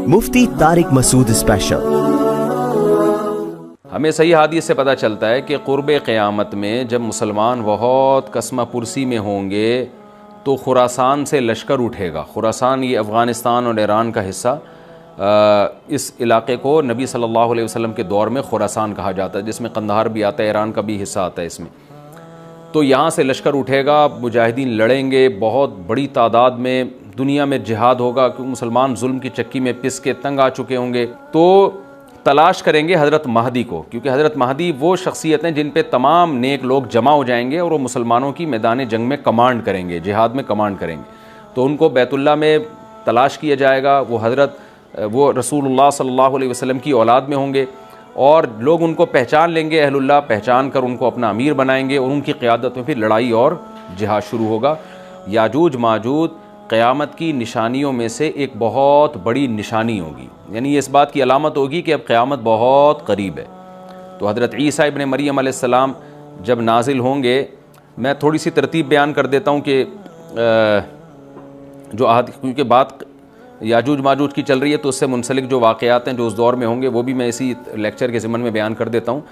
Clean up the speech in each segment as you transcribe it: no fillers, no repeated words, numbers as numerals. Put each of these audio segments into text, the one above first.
मुफ्ती Tariq Masood special. हमें सही हदीस से पता चलता है कि क़ुर्ब क़यामत में जब मुसलमान बहुत कस्मा पुरसी में होंगे तो खुरासान से लश्कर उठेगा। खुरासान ये अफ़गानिस्तान और ईरान का हिस्सा, इस इलाक़े को नबी सल्लल्लाहु अलैहि वसल्लम के दौर में खुरासान कहा जाता है, जिसमें कंदहार भी आता है, ईरान का भी हिस्सा आता है इसमें। तो यहाँ से लश्कर उठेगा, मुजाहिदीन लड़ेंगे, बहुत बड़ी तादाद में दुनिया में जिहाद होगा, क्योंकि मुसलमान जुल्म की चक्की में पिस के तंग आ चुके होंगे। तो तलाश करेंगे हज़रत महदी को, क्योंकि हज़रत महदी वो शख्सियत हैं जिन पे तमाम नेक लोग जमा हो जाएंगे और वो मुसलमानों की मैदान जंग में कमांड करेंगे, जिहाद में कमांड करेंगे। तो उनको बैतुल्लाह में तलाश किया जाएगा। वो रसूलुल्लाह सल्लल्लाहु अलैहि वसल्लम की औलाद में होंगे और लोग उनको पहचान लेंगे, अहलुल्लाह पहचान कर उनको अपना अमीर बनाएंगे और उनकी क़यादत में फिर लड़ाई और जिहाद शुरू होगा। याजूज माजूज क़यामत की निशानियों में से एक बहुत बड़ी निशानी होगी, यानी इस बात की अलामत होगी कि अब क़यामत बहुत करीब है। तो हज़रत ईसा इब्न मरियम अलैहिस्सलाम जब नाजिल होंगे, मैं थोड़ी सी तरतीब बयान कर देता हूँ कि क्योंकि बात याजूज माजूज की चल रही है तो उससे मुंसलिक जो वाक़यात हैं जो उस दौर में होंगे वो भी मैं इसी लेक्चर के ज़िमन में बयान कर देता हूँ।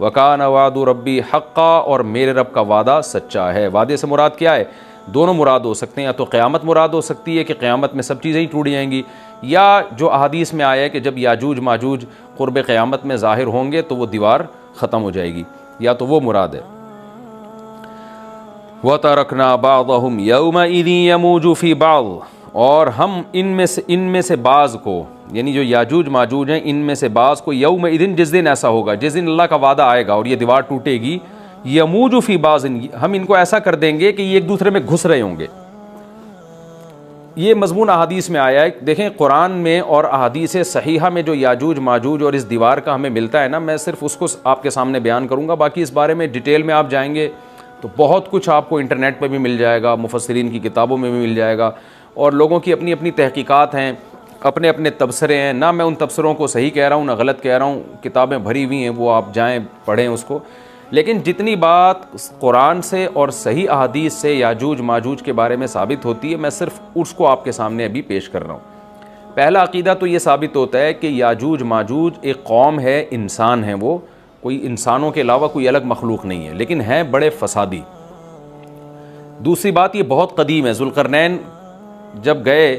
वकान वादु रब्बी हक़्क़ा, और मेरे रब का वादा सच्चा है। वादे से मुराद क्या है? दोनों मुराद हो सकते हैं, या तो क़यामत मुराद हो सकती है कि क़यामत में सब चीज़ें ही टूट जाएंगी, या जो अहादीस में आया है कि जब याजूज माजूज क़ुर्ब क़यामत में ज़ाहिर होंगे तो वो दीवार ख़त्म हो जाएगी, या तो वो मुराद है। व तरकना बादहुम यौमइज़िन यमूजु फ़ी बाद, और हम इनमें से बाज़ को, यानी जो याजूज माजूज हैं इनमें से बाज़ को, यौमइज़िन जिस दिन ऐसा होगा, जिस दिन अल्लाह का वादा आएगा और ये दीवार टूटेगी, यमूजु फ़ी बाज़िन, हम इनको ऐसा कर देंगे कि ये एक दूसरे में घुस रहे होंगे। ये मज़मून अहादीस में आया है। देखें कुरान में और अहादीस सहीहा में जो याजूज माजूज और इस दीवार का हमें मिलता है ना, मैं सिर्फ उसको आपके सामने बयान करूँगा। बाकी इस बारे में डिटेल में आप जाएंगे तो बहुत कुछ आपको इंटरनेट पर भी मिल जाएगा, मुफस्सिरीन की किताबों में भी मिल जाएगा, और लोगों की अपनी अपनी तहकीकात हैं, अपने अपने तबसरे हैं। ना मैं उन तबसरों को सही कह रहा हूँ ना गलत कह रहा हूँ, किताबें भरी हुई हैं, वो आप जाएँ पढ़ें उसको। लेकिन जितनी बात कुरान से और सही अहादीस से याजूज माजूज के बारे में साबित होती है, मैं सिर्फ उसको आपके सामने अभी पेश कर रहा हूँ। पहला अकीदा तो ये साबित होता है कि याजूज माजूज एक कौम है, इंसान है, वो कोई इंसानों के अलावा कोई अलग मखलूक नहीं है, लेकिन हैं बड़े फसादी। दूसरी बात, ये बहुत कदीम है। ज़ुल्क़रनैन जब गए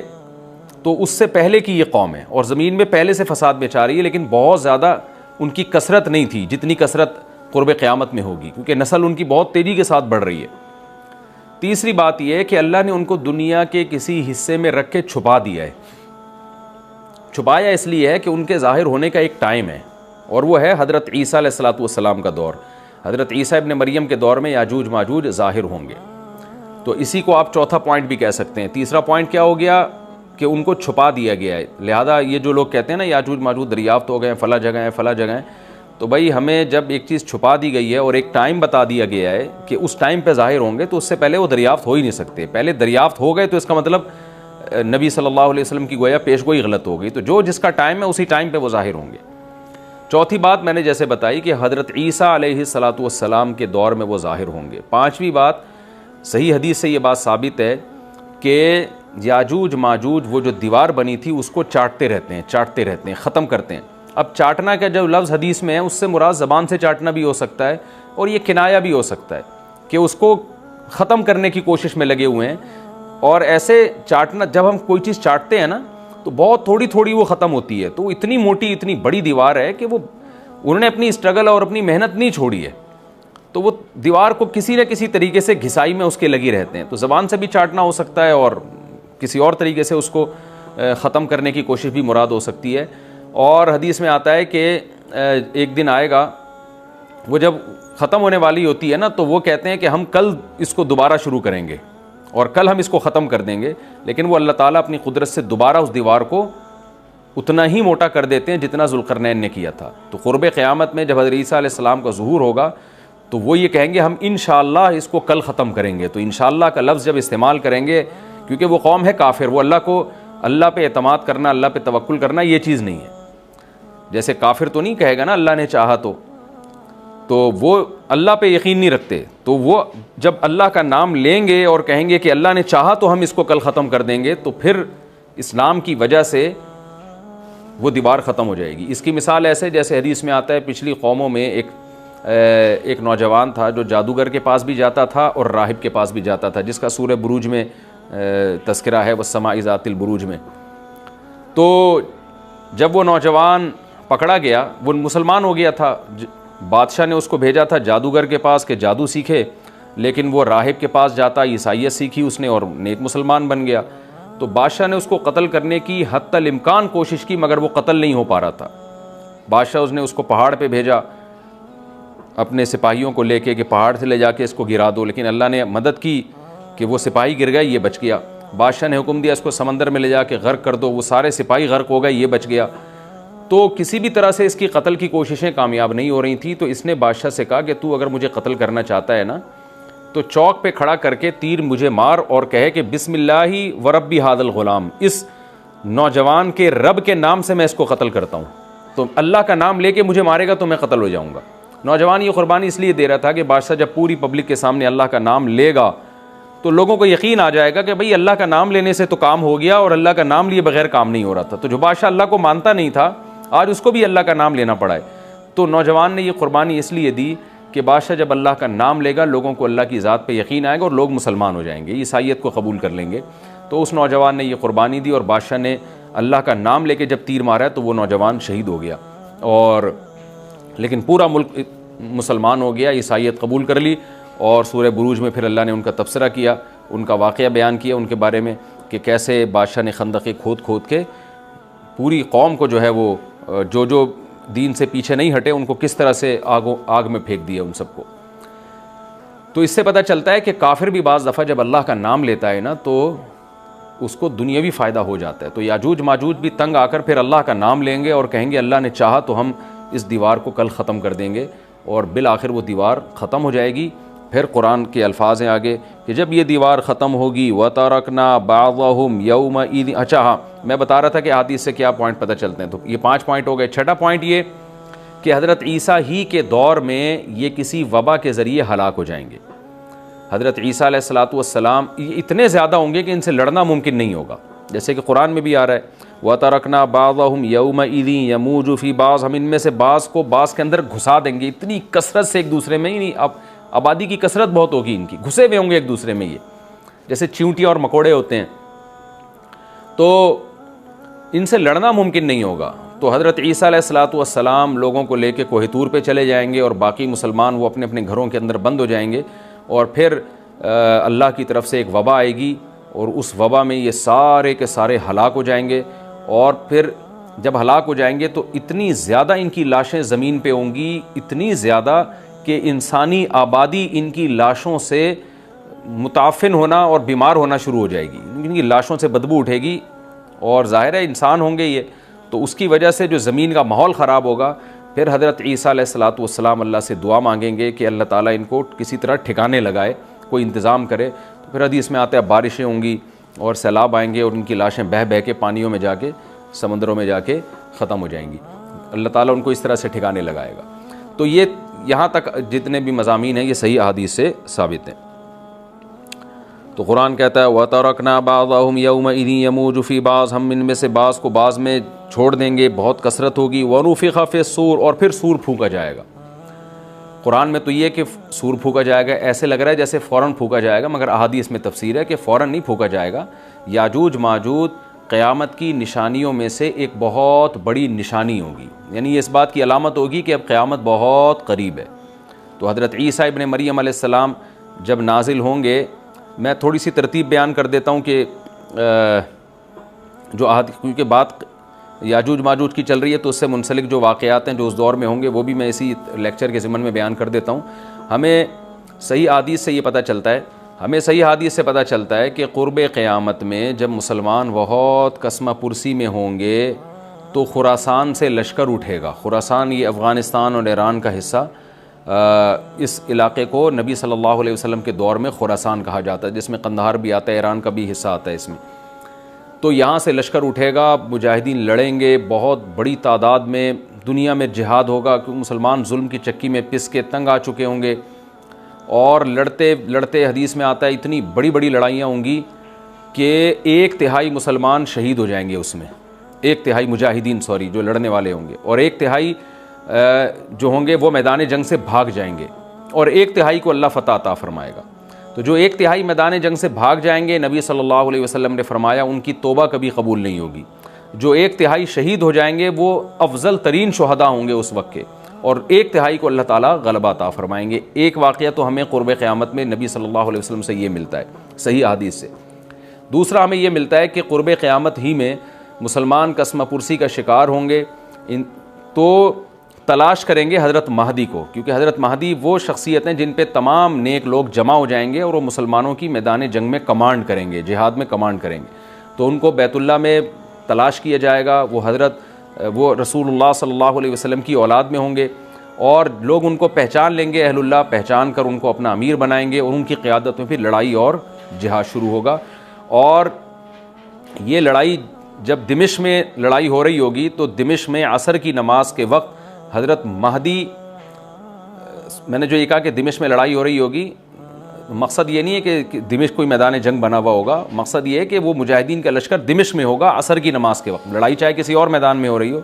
तो उससे पहले की ये कौम है और ज़मीन में पहले से फसाद मचा रही है, लेकिन बहुत ज़्यादा उनकी कसरत नहीं थी जितनी कसरत क़ुर्ब क़यामत में होगी, क्योंकि नस्ल उनकी बहुत तेज़ी के साथ बढ़ रही है। तीसरी बात यह है कि अल्लाह ने उनको दुनिया के किसी हिस्से में रख के छुपा दिया है। छुपाया इसलिए है कि उनके ज़ाहिर होने का एक टाइम है, और वो है हज़रत ईसा अलैहिस्सलातु वस्सलाम का दौर। हज़रत ईसा इब्न मरियम के दौर में याजूज माजूज ज़ाहिर होंगे। तो इसी को आप चौथा पॉइंट भी कह सकते हैं। तीसरा पॉइंट क्या हो गया कि उनको छुपा दिया गया है। लिहाजा ये जो लोग कहते हैं ना याजूज माजूज दरियाफ्त हो गए हैं, फला जगह है, फला जगह है, तो भाई हमें जब एक चीज़ छुपा दी गई है और एक टाइम बता दिया गया है कि उस टाइम पे ज़ाहिर होंगे, तो उससे पहले वो दरियाफ्त हो ही नहीं सकते। पहले दरियाफ्त हो गए तो इसका मतलब नबी सल्लल्लाहु अलैहि वसल्लम की गोया पेशगोई गलत हो गई। तो जो जिसका टाइम है उसी टाइम पे वो ज़ाहिर होंगे। चौथी बात मैंने जैसे बताई कि हज़रत ईसा अलैहिस्सलातु वस्सलाम के दौर में वो ज़ाहिर होंगे। पाँचवीं बात, सही हदीस से ये बात साबित है कि याजूज माजूज वो जो दीवार बनी थी उसको चाटते रहते हैं, ख़त्म करते हैं। अब चाटना का जो लफ्ज़ हदीस में है उससे मुराद ज़बान से चाटना भी हो सकता है, और ये किनाया भी हो सकता है कि उसको ख़त्म करने की कोशिश में लगे हुए हैं। और ऐसे चाटना, जब हम कोई चीज़ चाटते हैं ना तो बहुत थोड़ी थोड़ी वो ख़त्म होती है। तो इतनी मोटी, इतनी बड़ी दीवार है कि वो उन्होंने अपनी स्ट्रगल और अपनी मेहनत नहीं छोड़ी है, तो वो दीवार को किसी न किसी तरीके से घिसाई में उसके लगे रहते हैं। तो ज़बान से भी चाटना हो सकता है और किसी और तरीके से उसको ख़त्म करने की कोशिश भी मुराद हो सकती है। और हदीस में आता है कि एक दिन आएगा, वो जब ख़त्म होने वाली होती है ना, तो वो कहते हैं कि हम कल इसको दोबारा शुरू करेंगे और कल हम इसको ख़त्म कर देंगे। लेकिन वो अल्लाह ताला अपनी कुदरत से दोबारा उस दीवार को उतना ही मोटा कर देते हैं जितना ज़ुल्क़रनैन ने किया था। तो क़ुर्ब क़यामत में जब हज़रत ईसा अलैहिस्सलाम का ज़ुहूर होगा तो वो ये कहेंगे हम इंशाअल्लाह इसको कल ख़त्म करेंगे। तो इंशाअल्लाह का लफ्ज़ जब इस्तेमाल करेंगे, क्योंकि वो कौम है काफिर, वो अल्लाह पे एतमाद करना, अल्लाह पे तवक्कुल करना ये चीज़ नहीं है। जैसे काफिर तो नहीं कहेगा ना अल्लाह ने चाहा तो वो अल्लाह पे यकीन नहीं रखते। तो वो जब अल्लाह का नाम लेंगे और कहेंगे कि अल्लाह ने चाहा तो हम इसको कल ख़त्म कर देंगे, तो फिर इस्लाम की वजह से वो दीवार ख़त्म हो जाएगी। इसकी मिसाल ऐसे जैसे हदीस में आता है, पिछली कौमों में एक नौजवान था जो जादूगर के पास भी जाता था और राहिब के पास भी जाता था, जिसका सूरह बुरूज में तज़किरा है, वस्समाइ ज़ातिल बुरूज में। तो जब वो नौजवान पकड़ा गया, वो मुसलमान हो गया था, बादशाह ने उसको भेजा था जादूगर के पास कि जादू सीखे, लेकिन वो राहिब के पास जाता, ईसाइयत सीखी उसने और नेक मुसलमान बन गया। तो बादशाह ने उसको कत्ल करने की हत्तल इम्कान कोशिश की, मगर वो कत्ल नहीं हो पा रहा था। बादशाह उसने उसको पहाड़ पे भेजा अपने सिपाहियों को लेके कि पहाड़ से ले जाके इसको गिरा दो, लेकिन अल्लाह ने मदद की कि वो सिपाही गिर गए, ये बच गया। बादशाह ने हुक्म दिया इसको समंदर में ले जाके गर्क कर दो, वो सारे सिपाही गर्क हो गए, ये बच गया। तो किसी भी तरह से इसकी कत्ल की कोशिशें कामयाब नहीं हो रही थी। तो इसने बादशाह से कहा कि तू अगर मुझे कत्ल करना चाहता है ना, तो चौक पे खड़ा करके तीर मुझे मार और कहे कि बिस्मिल्लाहि व रब्बी हादल गुलाम, इस नौजवान के रब के नाम से मैं इसको कत्ल करता हूँ। तो अल्लाह का नाम लेके मुझे मारेगा तो मैं कत्ल हो जाऊँगा। नौजवान ये कुर्बानी इसलिए दे रहा था कि बादशाह जब पूरी पब्लिक के सामने अल्लाह का नाम लेगा तो लोगों को यकीन आ जाएगा कि भाई अल्लाह का नाम लेने से तो काम हो गया, और अल्लाह का नाम लिए बगैर काम नहीं हो रहा था। तो जो बादशाह अल्लाह को मानता नहीं था, आज उसको भी अल्लाह का नाम लेना पड़ा है। तो नौजवान ने ये कुर्बानी इसलिए दी कि बादशाह जब अल्लाह का नाम लेगा, लोगों को अल्लाह की ज़ात पे यकीन आएगा और लोग मुसलमान हो जाएंगे, ईसाइयत को कबूल कर लेंगे। तो उस नौजवान ने ये कुर्बानी दी और बादशाह ने अल्लाह का नाम लेके जब तीर मारा तो वो नौजवान शहीद हो गया, और लेकिन पूरा मुल्क मुसलमान हो गया, ईसाइयत कबूल कर ली। और सूरह बुरूज में फिर अल्लाह ने उनका तबसरा किया, उनका वाक़या बयान किया उनके बारे में कि कैसे बादशाह ने खंदक़ें खोद खोद के पूरी कौम को जो है वो जो दीन से पीछे नहीं हटे उनको किस तरह से आग में फेंक दिया उन सबको। तो इससे पता चलता है कि काफिर भी बाज़ दफ़ा जब अल्लाह का नाम लेता है ना तो उसको दुनियावी फ़ायदा हो जाता है। तो याजूज माजूज भी तंग आकर फिर अल्लाह का नाम लेंगे और कहेंगे अल्लाह ने चाहा तो हम इस दीवार को कल ख़त्म कर देंगे, और बिल आखिर वो दीवार ख़त्म हो जाएगी। फिर कुरान के अल्फाज हैं आगे कि जब ये दीवार ख़त्म होगी व तरकना बाज़हुम यौमइज़। अच्छा हाँ, मैं बता रहा था कि हदीस से क्या पॉइंट पता चलते हैं। तो ये 5 पॉइंट हो गए। छठा पॉइंट ये कि हज़रत ईसा ही के दौर में ये किसी वबा के ज़रिए हलाक हो जाएंगे। हज़रत ईसा अलैहिस्सलातु वस्सलाम ये इतने ज़्यादा होंगे कि इनसे लड़ना मुमकिन नहीं होगा, जैसे कि कुरान में भी आ रहा है व तरकना बाज़हुम यौमइज़ यमूजु फ़ी बाज़, हम इनमें से बाज़ को बाज़ के अंदर घुसा देंगे। इतनी कसरत से एक दूसरे में ही नहीं, अब आबादी की कसरत बहुत होगी इनकी, घुसे हुए होंगे एक दूसरे में, ये जैसे चींटियाँ और मकोड़े होते हैं, तो इनसे लड़ना मुमकिन नहीं होगा। तो हज़रत ईसा अलैहिस्सलातु वस्सलाम लोगों को लेके कोह तूर पे चले जाएंगे और बाकी मुसलमान वो अपने अपने घरों के अंदर बंद हो जाएंगे, और फिर अल्लाह की तरफ से एक वबा आएगी और उस वबा में ये सारे के सारे हलाक हो जाएंगे। और फिर जब हलाक हो जाएंगे तो इतनी ज़्यादा इनकी लाशें ज़मीन पे होंगी, इतनी ज़्यादा कि इंसानी आबादी इनकी लाशों से मुताफिन होना और बीमार होना शुरू हो जाएगी। इनकी लाशों से बदबू उठेगी और ज़ाहिर है इंसान होंगे ये, तो उसकी वजह से जो ज़मीन का माहौल ख़राब होगा। फिर हज़रत ईसा अलैहिस्सलातु वस्सलाम अल्लाह से दुआ मांगेंगे कि अल्लाह ताला इनको किसी तरह ठिकाने लगाए, कोई इंतज़ाम करे। तो फिर हदीस में आता है बारिशें होंगी और सैलाब आएंगे और उनकी लाशें बह बह के पानियों में जाके, समंदरों में जाके ख़त्म हो जाएंगी। अल्लाह ताला उनको इस तरह से ठिकाने लगाएगा। तो ये यहाँ तक जितने भी मज़ामीन हैं ये सही अहादीस से साबित हैं। तो कुरान कहता है व तरकना बाज़हुम यौमइज़ यमूजु फ़ी बाज़, हम इनमें से बाज़ को बाज़ में छोड़ देंगे, बहुत कसरत होगी। व नुफ़िख़ फ़िस्सूर, और फिर सूर फूंका जाएगा। कुरान में तो ये कि सूर फूंका जाएगा, ऐसे लग रहा है जैसे फ़ौरन फूंका जाएगा, मगर अहादीस में तफसीर है कि फ़ौरन नहीं फूंका जाएगा। याजूज माजूज क़यामत की निशानियों में से एक बहुत बड़ी निशानी होगी, यानी ये इस बात की अलामत होगी कि अब क़यामत बहुत करीब है। तो हज़रत ईसा इब्न मरियम अलैहिस्सलाम जब नाजिल होंगे, मैं थोड़ी सी तरतीब बयान कर देता हूँ कि क्योंकि बात याजूज माजूज की चल रही है तो उससे मुंसलिक जो वाक़यात हैं जो उस दौर में होंगे वो भी मैं इसी लेक्चर के ज़िमन में बयान कर देता हूँ। हमें सही हदीस से ये पता चलता है, हमें सही हदीस से पता चलता है कि क़ुर्ब क़यामत में जब मुसलमान बहुत कसमा पुरसी में होंगे तो खुरासान से लश्कर उठेगा। खुरासान ये अफ़गानिस्तान और ईरान का हिस्सा, इस इलाके को नबी सल्लल्लाहु अलैहि वसल्लम के दौर में खुरासान कहा जाता है, जिसमें कंदहार भी आता है, ईरान का भी हिस्सा आता है इसमें। तो यहाँ से लश्कर उठेगा, मुजाहिदीन लड़ेंगे, बहुत बड़ी तादाद में दुनिया में जिहाद होगा, क्योंकि मुसलमान जुल्म की चक्की में पिस के तंग आ चुके होंगे, और लड़ते लड़ते हदीस में आता है इतनी बड़ी बड़ी लड़ाइयाँ होंगी कि 1/3 मुसलमान शहीद हो जाएंगे उसमें। 1 तिहाई मुजाहिदीन जो लड़ने वाले होंगे, और 1 तिहाई जो होंगे वो मैदान जंग से भाग जाएंगे, और 1 तिहाई को अल्लाह फ़तह अता फ़रमाएगा। तो जो 1 तिहाई मैदान जंग से भाग जाएंगे, नबी सल्लल्लाहु अलैहि वसल्लम ने फरमाया उनकी तौबा कभी कबूल नहीं होगी। जो 1 तिहाई शहीद हो जाएंगे वो अफजल तरीन शुहदा होंगे उस वक्त के, और 1 तिहाई को अल्लाह ताला गलबा अता फरमाएंगे। एक वाक़या तो हमें क़ुर्ब क़यामत में नबी सल्लल्लाहु अलैहि वसल्लम से ये मिलता है सही हदीस से। दूसरा हमें ये मिलता है कि क़ुर्ब क़यामत ही में मुसलमान कसमा पुरसी का शिकार होंगे, तो तलाश करेंगे हज़रत महदी को, क्योंकि हज़रत महदी वो शख्सियत हैं जिन पे तमाम नेक लोग जमा हो जाएंगे और वो मुसलमानों की मैदान जंग में कमांड करेंगे, जिहाद में कमांड करेंगे। तो उनको बैतुल्लाह में तलाश किया जाएगा। वो रसूलुल्लाह सल्लल्लाहु अलैहि वसल्लम की औलाद में होंगे, और लोग उनको पहचान लेंगे, अहलुल्लाह पहचान कर उनको अपना अमीर बनाएंगे, और उनकी क़यादत में फिर लड़ाई और जिहाद शुरू होगा। और ये लड़ाई जब दिमिश्क में लड़ाई हो रही होगी, तो दिमिश्क में असर की नमाज के वक्त हज़रत महदी, मैंने जो ये कहा कि दिमिश्क में लड़ाई हो रही होगी, मकसद ये नहीं है कि दिमिश्क कोई मैदान जंग बना हुआ होगा, मकसद ये है कि वो मुजाहिदीन का लश्कर दिमिश्क में होगा असर की नमाज के वक्त। लड़ाई चाहे किसी और मैदान में हो रही हो,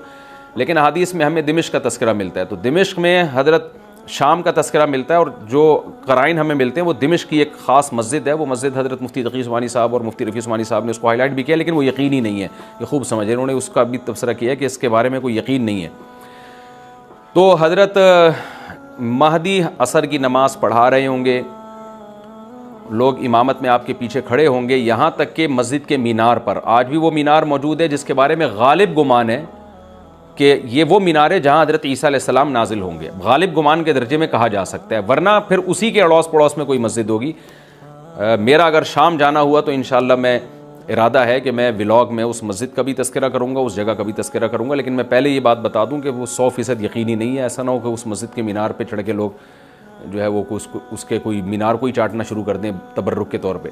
लेकिन हदीस में हमें दिमिश्क का तस्करा मिलता है। तो दिमिश्क में हज़रत शाम का तस्करा मिलता है, और जो क़राइन हमें मिलते हैं वो दिमिश्क की एक ख़ास मस्जिद है। वो मस्जिद हज़रत मुफ्ती तकी उस्मानी साहब और मुफ्ती रफ़ी उस्मानी साहब ने उसको हाईलाइट भी किया, लेकिन वो यकीनी नहीं है, ये खूब समझे, उन्होंने उसका भी तबसरा किया कि इसके बारे में कोई यकीन नहीं है। तो हज़रत महदी असर की नमाज़ पढ़ा रहे होंगे, लोग इमामत में आपके पीछे खड़े होंगे, यहाँ तक कि मस्जिद के मीनार पर आज भी वो मीनार मौजूद है जिसके बारे में गालिब गुमान है कि ये वो मीनार है जहाँ हज़रत ईसा अलैहिस्सलाम नाजिल होंगे। गालिब गुमान के दर्जे में कहा जा सकता है, वरना फिर उसी के अड़ोस पड़ोस में कोई मस्जिद होगी। मेरा अगर शाम जाना हुआ तो इंशाअल्लाह मैं इरादा है कि मैं व्लॉग में उस मस्जिद का भी तस्करा करूँगा, उस जगह का भी तस्करा करूँगा, लेकिन मैं पहले ये बात बता दूँ कि वो 100% यकीनी नहीं है। ऐसा ना हो कि उस मस्जिद के मीनार पर चढ़ के लोग जो है वो उसके कोई मीनार को ही चाटना शुरू कर दें तबर्रुक के तौर पे।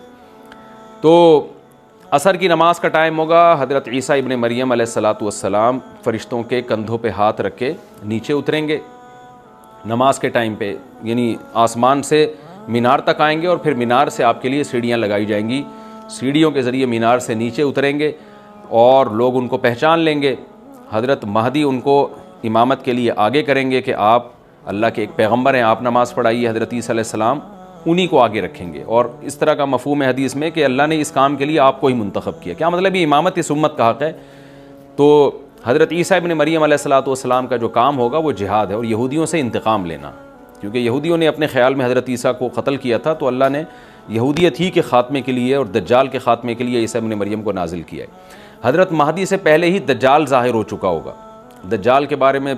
तो असर की नमाज का टाइम होगा, हज़रत ईसा इब्ने मरियम अलैहिस्सलातु वस्सलाम फ़रिश्तों के कंधों पे हाथ रख के नीचे उतरेंगे नमाज के टाइम पे, यानी आसमान से मीनार तक आएंगे, और फिर मीनार से आपके लिए सीढ़ियाँ लगाई जाएंगी, सीढ़ियों के ज़रिए मीनार से नीचे उतरेंगे और लोग उनको पहचान लेंगे। हज़रत महदी उनको इमामत के लिए आगे करेंगे कि आप अल्लाह के एक पैगंबर हैं, आप नमाज़ पढ़ाइए। हज़रत ईसा अलैहिस्सलाम उन्हीं को आगे रखेंगे, और इस तरह का मफ़हूम है हदीस में कि अल्लाह ने इस काम के लिए आपको ही मुंतखब किया। क्या मतलब ये इमामत इस उम्मत का हक़ है। तो हज़रत ईसा इब्ने मरियम अलैहिस्सलातु वस्सलाम का जो काम होगा वो जिहाद है और यहूदियों से इंतकाम लेना, क्योंकि यहूदियों ने अपने ख्याल में हज़रत ईसा को क़त्ल किया था, तो अल्लाह ने यहूदियत ही के ख़ात्मे के लिए और दज्जाल के ख़ात्मे के लिए ईसा इब्ने मरियम को नाजिल किया है। हज़रत महदी से पहले ही दज्जाल ज़ाहिर हो चुका होगा। दज्जाल के बारे में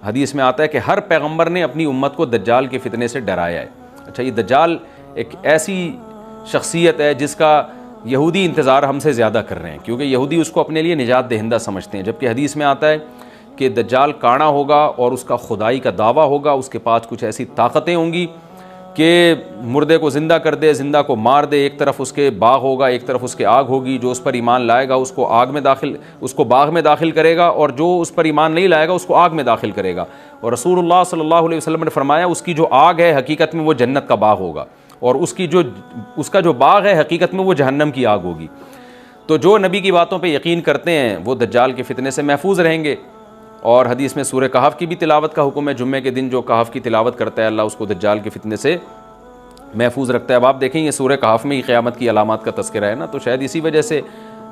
हदीस में आता है कि हर पैगंबर ने अपनी उम्मत को दज्जाल के फितने से डराया है। अच्छा, ये दज्जाल एक ऐसी शख्सियत है जिसका यहूदी इंतज़ार हमसे ज़्यादा कर रहे हैं, क्योंकि यहूदी उसको अपने लिए निजात दहिंदा समझते हैं, जबकि हदीस में आता है कि दज्जाल काना होगा और उसका खुदाई का दावा होगा, उसके पास कुछ ऐसी ताकतें होंगी कि मुर्दे को ज़िंदा कर दे, ज़िंदा को मार दे। एक तरफ उसके बाग होगा, एक तरफ उसके आग होगी। जो उस पर ईमान लाएगा उसको बाग में दाखिल करेगा, और जो उस पर ईमान नहीं लाएगा उसको आग में दाखिल करेगा। और रसूलुल्लाह सल्लल्लाहु अलैहि वसल्लम ने फरमाया उसकी जो आग है हकीकत में वो जन्नत का बाग होगा, और उसका जो बाग है हकीकत में वो जहन्नम की आग होगी। तो जो नबी की बातों पे यकीन करते हैं वो दज्जाल के फितने से महफूज रहेंगे। और हदीस में सूरह कहफ की भी तिलावत का हुक्म है। जुम्मे के दिन जो कहफ की तिलावत करता है अल्लाह उसको दज्जाल के फितने से महफूज रखता है। अब आप देखेंगे सूरह कहफ में ही क़यामत की अलामात का तज़किरा है ना, तो शायद इसी वजह से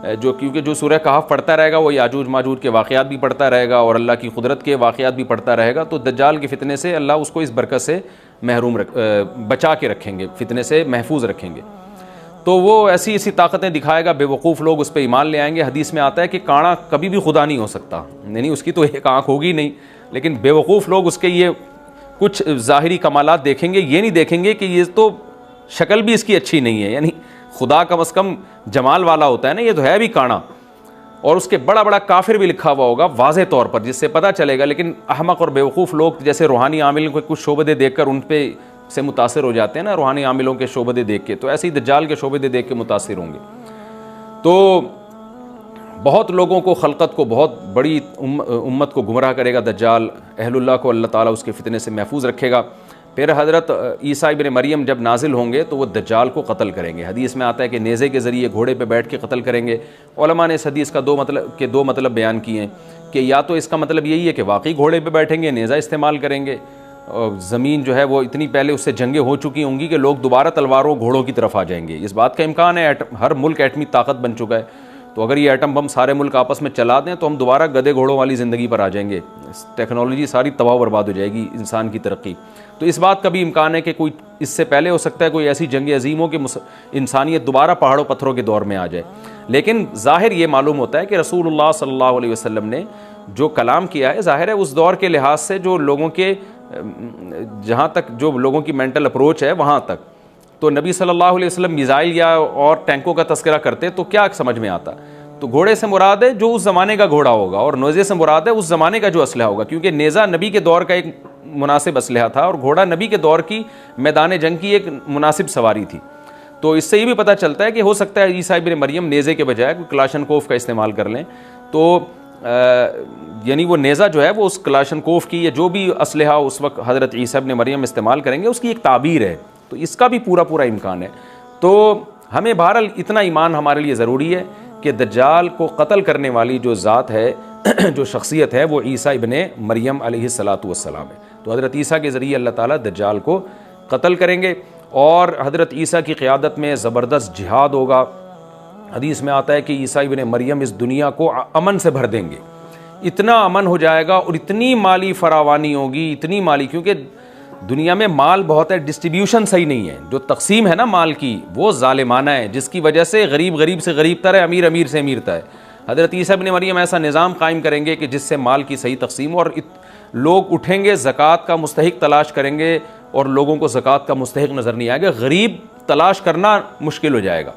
क्योंकि जो सूरह कहफ पढ़ता रहेगा वो याजूज माजूज के वाक़यात भी पढ़ता रहेगा और अल्लाह की कुदरत के वाक़यात भी पढ़ता रहेगा, तो दज्जाल के फितने से अल्लाह उसको इस बरकत से बचा के रखेंगे, फितने से महफूज रखेंगे। तो वो ऐसी ऐसी ताकतें दिखाएगा, बेवकूफ़ लोग उस पर ईमान ले आएंगे। हदीस में आता है कि काना कभी भी खुदा नहीं हो सकता, नहीं उसकी तो एक आँख होगी नहीं, लेकिन बेवकूफ़ लोग उसके ये कुछ ज़ाहिरी कमालात देखेंगे, ये नहीं देखेंगे कि ये तो शक्ल भी इसकी अच्छी नहीं है, यानी खुदा कम अज़ कम जमाल वाला होता है ना, ये तो है भी काना। और उसके बड़ा बड़ा काफिर भी लिखा हुआ होगा वाज़े तौर पर, जिससे पता चलेगा। लेकिन अहमक और बेवकूफ़ लोग जैसे रूहानी आमिल को कुछ शोबदे देखकर उन पे से मुतासिर हो जाते हैं ना, रूहानी आमिलों के शोबदे देख के, तो ऐसे ही दज्जाल के शोबदे देख के मुतासिर होंगे। तो बहुत लोगों को, खलकत को, बहुत बड़ी उम्मत को गुमराह करेगा दज्जाल। अहलुल्लाह को अल्लाह ताला उसके फितने से महफूज रखेगा। फिर हज़रत ईसा इब्न मरियम जब नाजिल होंगे तो वो दज्जाल को कत्ल करेंगे। हदीस में आता है कि नेज़े के ज़रिए घोड़े पे बैठ के कत्ल करेंगे। उलमा ने इस हदीस का दो मतलब बयान किए हैं कि या तो इसका मतलब यही है कि वाकई घोड़े पे बैठेंगे, नेज़ा इस्तेमाल करेंगे, ज़मीन जो है वो इतनी पहले उससे जंगें हो चुकी होंगी कि लोग दोबारा तलवारों घोड़ों की तरफ आ जाएंगे। इस बात का इम्कान है, हर मुल्क एटमी ताकत बन चुका है, तो अगर ये एटम बम सारे मुल्क आपस में चला दें तो हम दोबारा गधे घोड़ों वाली ज़िंदगी पर आ जाएंगे, टेक्नोलॉजी सारी तबाह बर्बाद हो जाएगी, इंसान की तरक्की। तो इस बात का भी इम्कान है कि कोई इससे पहले हो सकता है कोई ऐसी जंग अजीम हो कि इंसानियत दोबारा पहाड़ों पत्थरों के दौर में आ जाए। लेकिन ज़ाहिर ये मालूम होता है कि रसूलुल्लाह सल्लल्लाहु अलैहि वसल्लम ने जो कलाम किया है, ज़ाहिर है उस दौर के लिहाज से जो लोगों के जहाँ तक जो लोगों की मेंटल अप्रोच है वहाँ तक, तो नबी सल्लल्लाहु अलैहि वसल्लम मिसाइल या और टैंकों का तस्करा करते तो क्या समझ में आता? तो घोड़े से मुराद है जो उस ज़माने का घोड़ा होगा, और नेज़े से मुराद है उस ज़माने का जो असलहा होगा, क्योंकि नेज़ा नबी के दौर का एक मुनासिब असलहा था और घोड़ा नबी के दौर की मैदान जंग की एक मुनासिब सवारी थी। तो इससे ये भी पता चलता है कि हो सकता है ईसा इब्न मरियम नेज़े के बजाय कोई क्लाशनकोफ का इस्तेमाल कर लें, तो यानी वो नेज़ा जो है वो उस क्लाशनकोफ की या जो भी असलहा उस वक्त हज़रत ईसा इब्न मरियम इस्तेमाल करेंगे उसकी एक ताबीर है, तो इसका भी पूरा पूरा इम्कान है। तो हमें बहरहाल इतना ईमान हमारे लिए ज़रूरी है कि दज्जाल को कत्ल करने वाली जो ज़ात है जो शख्सियत है वो ईसा इब्न मरियम अलैहिस्सलातु वस्सलाम है। तो हज़रत ईसा के ज़रिए अल्लाह ताला दज्जाल को कत्ल करेंगे और हज़रत ईसा की क़ियादत में ज़बरदस्त जिहाद होगा। हदीस में आता है कि ईसा इब्न मरियम इस दुनिया को अमन से भर देंगे, इतना अमन हो जाएगा और इतनी माली फरावानी होगी, इतनी माली, क्योंकि दुनिया में माल बहुत है, डिस्ट्रीब्यूशन सही नहीं है, जो तकसीम है ना माल की वो ज़ालिमाना है, जिसकी वजह से गरीब गरीब से गरीब तर है, अमीर अमीर से अमीर है। हज़रत ईसा इब्न मरियम ऐसा निज़ाम कायम करेंगे कि जिससे माल की सही तकसीम और लोग उठेंगे, ज़कात का मुस्तहिक तलाश करेंगे और लोगों को ज़कात का मुस्तहिक नज़र नहीं आएगा, गरीब तलाश करना मुश्किल हो जाएगा।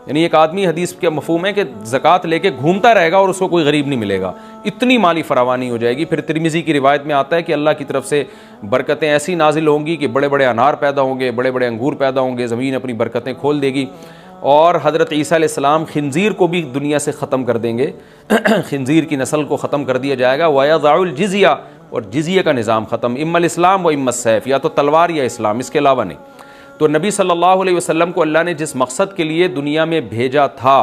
यानी एक आदमी, हदीस के मफहूम है कि ज़कात लेके घूमता रहेगा और उसको कोई गरीब नहीं मिलेगा, इतनी माली फरावानी हो जाएगी। फिर तिरमिज़ी की रिवायत में आता है कि अल्लाह की तरफ से बरकतें ऐसी नाजिल होंगी कि बड़े बड़े अनार पैदा होंगे, बड़े बड़े अंगूर पैदा होंगे, ज़मीन अपनी बरकतें खोल देगी और हज़रत ईसा अलैहिस्सलाम खिंजीर को भी दुनिया से ख़त्म कर देंगे खिंजीर की नस्ल को ख़त्म कर दिया जाएगा। वयज़उल जिज़िया, और जिज़िया का निज़ाम ख़त्म, इम्मल इस्लाम व इम्मत सैफ़, या तो तलवार या इस्लाम, इसके अलावा नहीं। तो नबी सल्लल्लाहु अलैहि वसल्लम को अल्लाह ने जिस मकसद के लिए दुनिया में भेजा था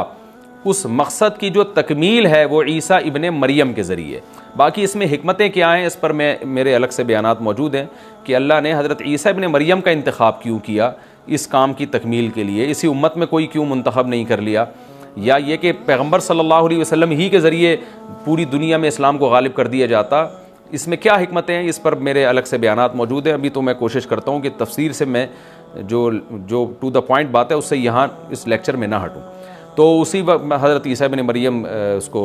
उस मकसद की जो तकमील है वो ईसा इब्न मरियम के ज़रिए। बाकी इसमें हिकमतें क्या हैं इस पर मेरे अलग से बयानात मौजूद हैं कि अल्लाह ने हज़रत ईसा इब्न मरियम का इंतखाब क्यों किया इस काम की तकमील के लिए, इसी उम्मत में कोई क्यों मुंतखब नहीं कर लिया, या ये कि पैगम्बर सल्लल्लाहु अलैहि वसल्लम ही के ज़रिए पूरी दुनिया में इस्लाम को गालिब कर दिया जाता, इसमें क्या हिकमतें हैं, इस पर मेरे अलग से बयानात मौजूद हैं। अभी तो मैं कोशिश करता हूँ कि तफसीर से मैं जो टू द पॉइंट बात है उससे यहाँ इस लेक्चर में ना हटूँ। तो उसी वक्त हज़रत ईसा इब्न मरियम उसको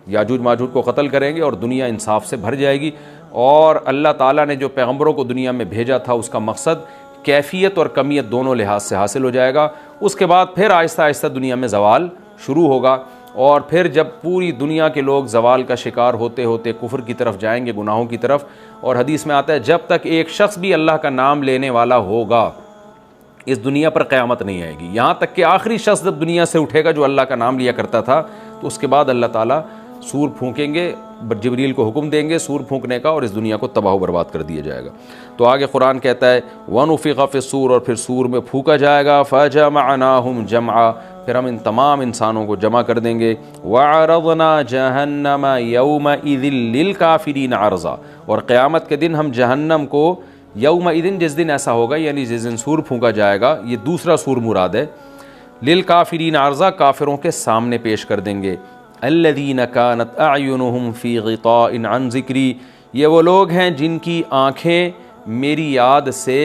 याजूज माजूज को कत्ल करेंगे और दुनिया इंसाफ से भर जाएगी, और अल्लाह ताला ने जो पैगम्बरों को दुनिया में भेजा था उसका मकसद कैफियत और कमियत दोनों लिहाज से हासिल हो जाएगा। उसके बाद फिर आहिस्ता आहिस्ता दुनिया में ज़वाल शुरू होगा, और फिर जब पूरी दुनिया के लोग ज़वाल का शिकार होते होते कुफ्र की तरफ जाएंगे, गुनाहों की तरफ, और हदीस में आता है जब तक एक शख्स भी अल्लाह का नाम लेने वाला होगा इस दुनिया पर क़यामत नहीं आएगी, यहाँ तक कि आखिरी शख्स जब दुनिया से उठेगा जो अल्लाह का नाम लिया करता था, तो उसके बाद अल्लाह ताला सूर फूंकेंगे, जिब्रील को हुक्म देंगे सूर फूंकने का, और इस दुनिया को तबाह बर्बाद कर दिया जाएगा। तो आगे कुरान कहता है वनुफ़िख़ फ़िस्सूर, और फिर सूर में फूका जाएगा, फ़जमअनाहुम जमआ, फिर हम इन तमाम इंसानों को जमा कर देंगे, वअरज़ना जहन्नम यौमइज़िन लिलकाफ़िरीन अर्ज़ा, और क़यामत के दिन हम जहन्नम को यौमइज़िन, जिस दिन ऐसा होगा यानी जिस दिन सूर फूंका जाएगा, ये दूसरा सूर मुराद है, लिलकाफ़िरीन अर्ज़ा, काफिरों के सामने पेश कर देंगे। अल्लज़ीन कानत अयुनुहुम फ़ी ग़िताइन अन ज़िक्री, ये वो लोग हैं जिनकी आँखें मेरी याद से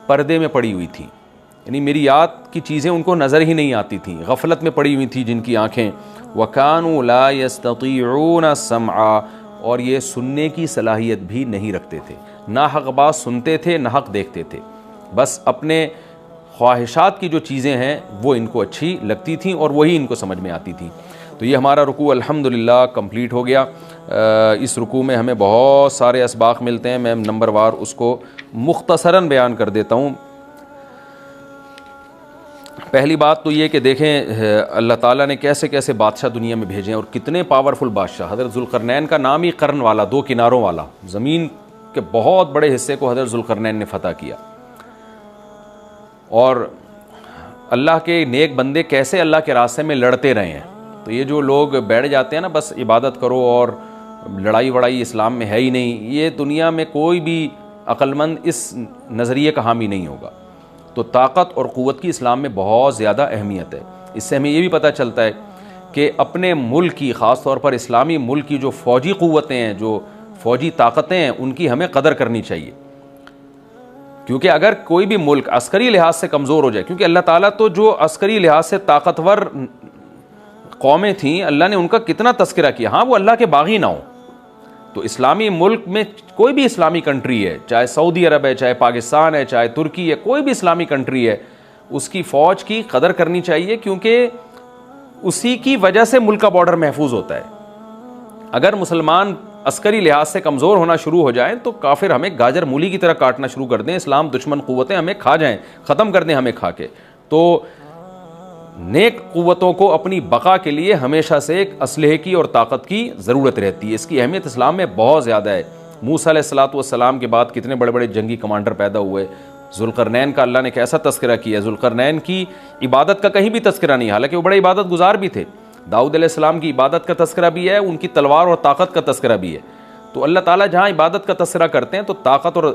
पर्दे में पड़ी हुई थी, यानी मेरी याद की चीज़ें उनको नज़र ही नहीं आती थी, गफलत में पड़ी हुई थी जिनकी आँखें। वकानू ला यस्ततीऊन समआ, और ये सुनने की सलाहियत भी नहीं रखते थे, ना हक़ बात सुनते थे ना हक़ देखते थे, बस अपने ख्वाहिशात की जो चीज़ें हैं वो इनको अच्छी लगती थी और वही इनको समझ में आती थी। तो ये हमारा रुकू अल्हम्दुलिल्लाह कंप्लीट हो गया। इस रुकू में हमें बहुत सारे असबाक मिलते हैं, मैं नंबरवार उसको मुख्तसरन बयान कर देता हूँ। पहली बात तो ये कि देखें अल्लाह ताला ने कैसे कैसे बादशाह दुनिया में भेजे हैं और कितने पावरफुल बादशाह। हज़रत ज़ुल्क़रनैन का नाम ही कर्न वाला, दो किनारों वाला, ज़मीन के बहुत बड़े हिस्से को हज़रत ज़ुल्क़रनैन ने फ़तह किया। और अल्लाह के नेक बंदे कैसे अल्लाह के रास्ते में लड़ते रहे हैं। तो ये जो लोग बैठ जाते हैं ना, बस इबादत करो और लड़ाई वड़ाई इस्लाम में है ही नहीं, ये दुनिया में कोई भी अक्लमंद इस नज़रिए का हामी नहीं होगा। तो ताकत और क़ुव्वत की इस्लाम में बहुत ज़्यादा अहमियत है। इससे हमें ये भी पता चलता है कि अपने मुल्क की, ख़ास तौर पर इस्लामी मुल्क की जो फ़ौजी क़ुव्वतें हैं, जो फ़ौजी ताकतें हैं, उनकी हमें कदर करनी चाहिए। क्योंकि अगर कोई भी मुल्क अस्करी लिहाज से कमज़ोर हो जाए, क्योंकि अल्लाह ताला तो जो अस्करी लिहाज से ताकतवर कौमें थीं, अल्लाह ने उनका कितना तस्करा किया। हाँ, वो अल्लाह के बागी ना हो। तो इस्लामी मुल्क में कोई भी इस्लामी कंट्री है, चाहे सऊदी अरब है, चाहे पाकिस्तान है, चाहे तुर्की है, कोई भी इस्लामी कंट्री है, उसकी फ़ौज की कदर करनी चाहिए, क्योंकि उसी की वजह से मुल्क का बॉर्डर महफूज होता है। अगर मुसलमान अस्करी लिहाज से कमज़ोर होना शुरू हो जाएं तो काफिर हमें गाजर मूली की तरह काटना शुरू कर दें, इस्लाम दुश्मन क़ुव्वतें हमें खा जाएं, ख़त्म कर दें हमें खा के। तो नेक क़ुव्वतों को अपनी बका के लिए हमेशा से एक असलहे की और ताकत की ज़रूरत रहती है। इसकी अहमियत इस्लाम में बहुत ज़्यादा है। मूसा अलैहिस्सलातु वस्सलाम के बाद कितने बड़े बड़े जंगी कमांडर पैदा हुए। ज़ुल्क़रनैन का अल्लाह ने कैसा तस्करा किया। ज़ुल्क़रनैन की इबादत का कहीं भी तस्करा नहीं, हालांकि वो बड़े इबादत गुजार भी थे। दाऊद अलैहिस्सलाम की इबादत का तस्करा भी है, उनकी तलवार और ताकत का तस्करा भी है। तो अल्लाह ताला जहाँ इबादत का तस्करा करते हैं तो ताकत और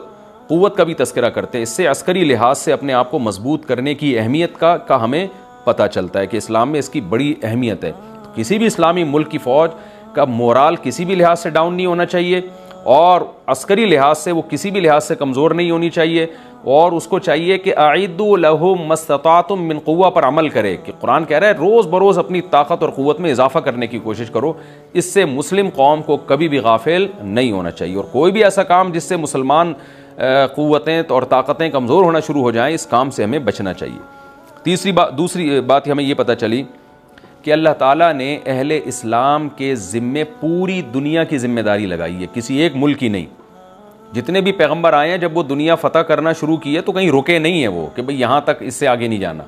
क़ुव्वत का भी तस्करा करते हैं। इससे अस्करी लिहाज से अपने आप को मजबूत करने की अहमियत का हमें पता चलता है कि इस्लाम में इसकी बड़ी अहमियत है। तो किसी भी इस्लामी मुल्क की फ़ौज का मोराल किसी भी लिहाज से डाउन नहीं होना चाहिए, और अस्करी लिहाज से वो किसी भी लिहाज से कमज़ोर नहीं होनी चाहिए। और उसको चाहिए कि आइदु लहुम मस्ततातुम मिन क़ुव्वा पर अमल करे, कि कुरान कह रहा है रोज़ बरोज़ अपनी ताकत और क़ुव्वत में इजाफा करने की कोशिश करो। इससे मुस्लिम कौम को कभी भी गाफिल नहीं होना चाहिए, और कोई भी ऐसा काम जिससे मुसलमान क़ुव्वतें और ताकतें कमज़ोर होना शुरू हो जाएँ, इस काम से हमें बचना चाहिए। दूसरी बात हमें ये पता चली कि अल्लाह ताला ने अहले इस्लाम के ज़िम्मे पूरी दुनिया की ज़िम्मेदारी लगाई है, किसी एक मुल्क की नहीं। जितने भी पैगंबर आए हैं, जब वो दुनिया फ़तह करना शुरू की है तो कहीं रुके नहीं है वो कि भाई यहाँ तक, इससे आगे नहीं जाना।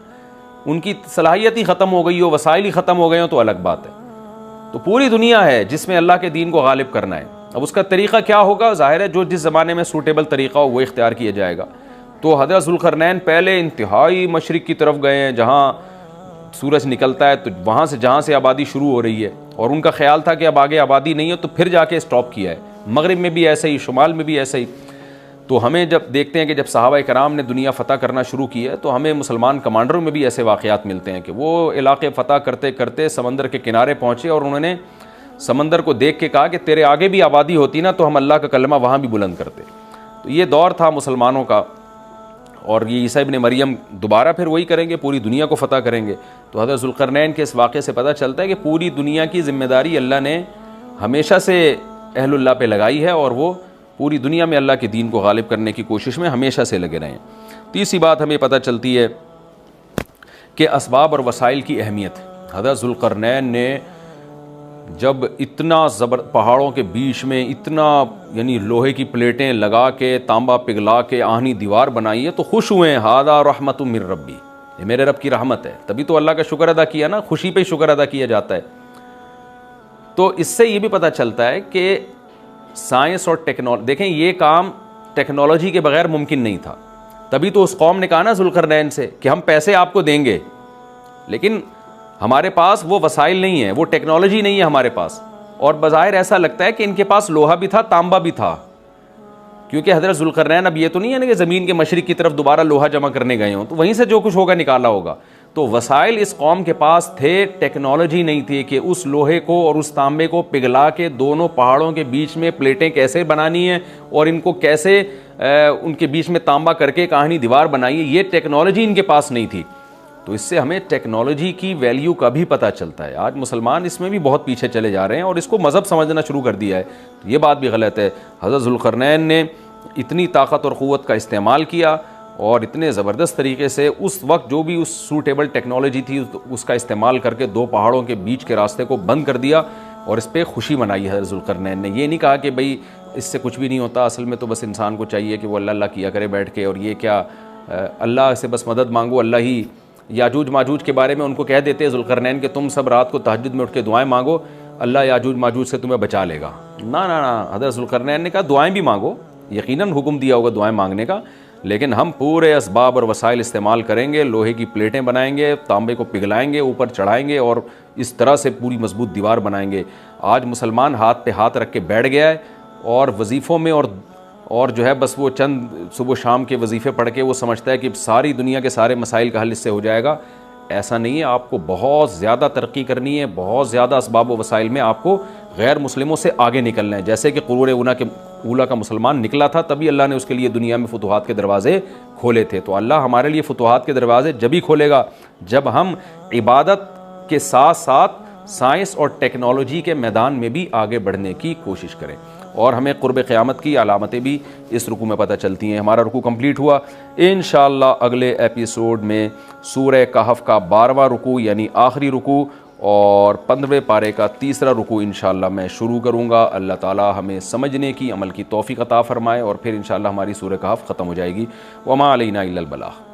उनकी सलाहियत ही ख़त्म हो गई हो, वसाइल ही ख़त्म हो गए हो तो अलग बात है। तो पूरी दुनिया है जिसमें अल्लाह के दीन को गालिब करना है। अब उसका तरीक़ा क्या होगा, ज़ाहिर है जो जिस ज़माने में सूटेबल तरीक़ा हो वो इख्तियार किया जाएगा। तो हज़रत ज़ुल्क़रनैन पहले इंतहाई मशरिक़ की तरफ गए हैं, जहाँ सूरज निकलता है, तो वहाँ से जहाँ से आबादी शुरू हो रही है, और उनका ख्याल था कि अब आगे आबादी नहीं है, तो फिर जाके स्टॉप किया है। मगरिब में भी ऐसे ही, शुमाल में भी ऐसे ही। तो हमें जब देखते हैं कि जब सहाबा कराम ने दुनिया फ़तह करना शुरू की है, तो हमें मुसलमान कमांडरों में भी ऐसे वाक़यात मिलते हैं कि वो इलाके फ़तह करते करते समंदर के किनारे पहुँचे और उन्होंने समंदर को देख के कहा कि तेरे आगे भी आबादी होती ना तो हम अल्लाह का कलमा वहाँ भी बुलंद करते। तो ये दौर था मुसलमानों का, और ये ईसा इब्न मरियम दोबारा फिर वही करेंगे, पूरी दुनिया को फ़तह करेंगे। तो हज़रत ज़ुल्क़रनैन के इस वाक़े से पता चलता है कि पूरी दुनिया की ज़िम्मेदारी अल्लाह ने हमेशा से अहलुल्लाह पे लगाई है, और वो पूरी दुनिया में अल्लाह के दीन को गालिब करने की कोशिश में हमेशा से लगे रहे हैं। तीसरी बात हमें पता चलती है कि असबाब और वसाइल की अहमियत। हज़रत ज़ुल्क़रनैन ने जब इतना पहाड़ों के बीच में इतना यानी लोहे की प्लेटें लगा के, तांबा पिघला के आहनी दीवार बनाई है, तो खुश हुए हैं, हादा रहमतुम मिर रब्बी, ये मेरे रब की रहमत है। तभी तो अल्लाह का शुक्र अदा किया ना, खुशी पे शुक्र अदा किया जाता है। तो इससे ये भी पता चलता है कि साइंस और टेक्नोलॉजी, देखें ये काम टेक्नोलॉजी के बगैर मुमकिन नहीं था। तभी तो उस कौम ने कहा ना ज़ुल्क़रनैन से कि हम पैसे आपको देंगे, लेकिन हमारे पास वो वसाइल नहीं है, वो टेक्नोलॉजी नहीं है हमारे पास। और बज़ाहिर ऐसा लगता है कि इनके पास लोहा भी था, तांबा भी था, क्योंकि हज़रत ज़ुल्क़रनैन अब ये तो नहीं है ना कि ज़मीन के मशरिक़ की तरफ दोबारा लोहा जमा करने गए हों, तो वहीं से जो कुछ होगा निकाला होगा। तो वसाइल इस कौम के पास थे, टेक्नोलॉजी नहीं थी कि उस लोहे को और उस तांबे को पिघला के दोनों पहाड़ों के बीच में प्लेटें कैसे बनानी है और इनको कैसे उनके बीच में तांबा करके कहानी दीवार बनाई है, ये टेक्नोलॉजी इनके पास नहीं थी। तो इससे हमें टेक्नोलॉजी की वैल्यू का भी पता चलता है। आज मुसलमान इसमें भी बहुत पीछे चले जा रहे हैं और इसको मज़हब समझना शुरू कर दिया है, तो ये बात भी गलत है। हज़रत ज़ुल्क़रनैन ने इतनी ताकत और क़ुव्वत का इस्तेमाल किया और इतने ज़बरदस्त तरीके से उस वक्त जो भी उस सूटेबल टेक्नोलॉजी थी उसका इस्तेमाल करके दो पहाड़ों के बीच के रास्ते को बंद कर दिया, और इस पर खुशी मनाई है ज़ुल्क़रनैन ने। ये नहीं कहा कि भाई इससे कुछ भी नहीं होता, असल में तो बस इंसान को चाहिए कि वो अल्लाह अल्लाह किया करे बैठ के, और ये क्या अल्लाह से बस मदद मांगो, अल्लाह ही। याजूज माजूज के बारे में उनको कह देते हैं ज़ुल्क़रनैन कि तुम सब रात को तहज्जुद में उठ के दुआएं मांगो, अल्लाह याजूज माजूज से तुम्हें बचा लेगा। ना ना ना, हज़रत ज़ुल्क़रनैन ने कहा दुआएं भी मांगो, यकीनन हुक्म दिया होगा दुआएं मांगने का, लेकिन हम पूरे असबाब और वसाइल इस्तेमाल करेंगे, लोहे की प्लेटें बनाएंगे, तांबे को पिघलाएंगे, ऊपर चढ़ाएंगे और इस तरह से पूरी मजबूत दीवार बनाएंगे। आज मुसलमान हाथ पे हाथ रख के बैठ गया है और वजीफ़ों में और जो है बस वो चंद सुबह शाम के वजीफ़े पढ़ के वो समझता है कि सारी दुनिया के सारे मसाइल का हल इससे हो जाएगा। ऐसा नहीं है, आपको बहुत ज़्यादा तरक्की करनी है, बहुत ज़्यादा असबाब व वसाइल में आपको गैर मुस्लिमों से आगे निकलना है। जैसे कि कुरूर ऊला का मुसलमान निकला था, तभी अल्लाह ने उसके लिए दुनिया में फुतुहात के दरवाज़े खोले थे। तो अल्लाह हमारे लिए फुतुहात के दरवाज़े जब ही खोलेगा जब हम इबादत के साथ साथ साइंस और टेक्नोलॉजी के मैदान में भी आगे बढ़ने की कोशिश करें। और हमें क़ुर्ब क़यामत की अलामतें भी इस रुकू में पता चलती हैं। हमारा रुकू कंप्लीट हुआ। इंशाअल्लाह अगले एपिसोड में सूरह कहफ का 12वां रुकू यानी आखिरी रुकू और 15वें पारे का तीसरा रुकू इंशाअल्लाह मैं शुरू करूँगा। अल्लाह ताला हमें समझने की, अमल की तौफ़ीक़ अता फ़रमाए और फिर इंशाअल्लाह हमारी सूरह कहफ ख़त्म हो जाएगी। वमा अलैना इल्लल बलाग़।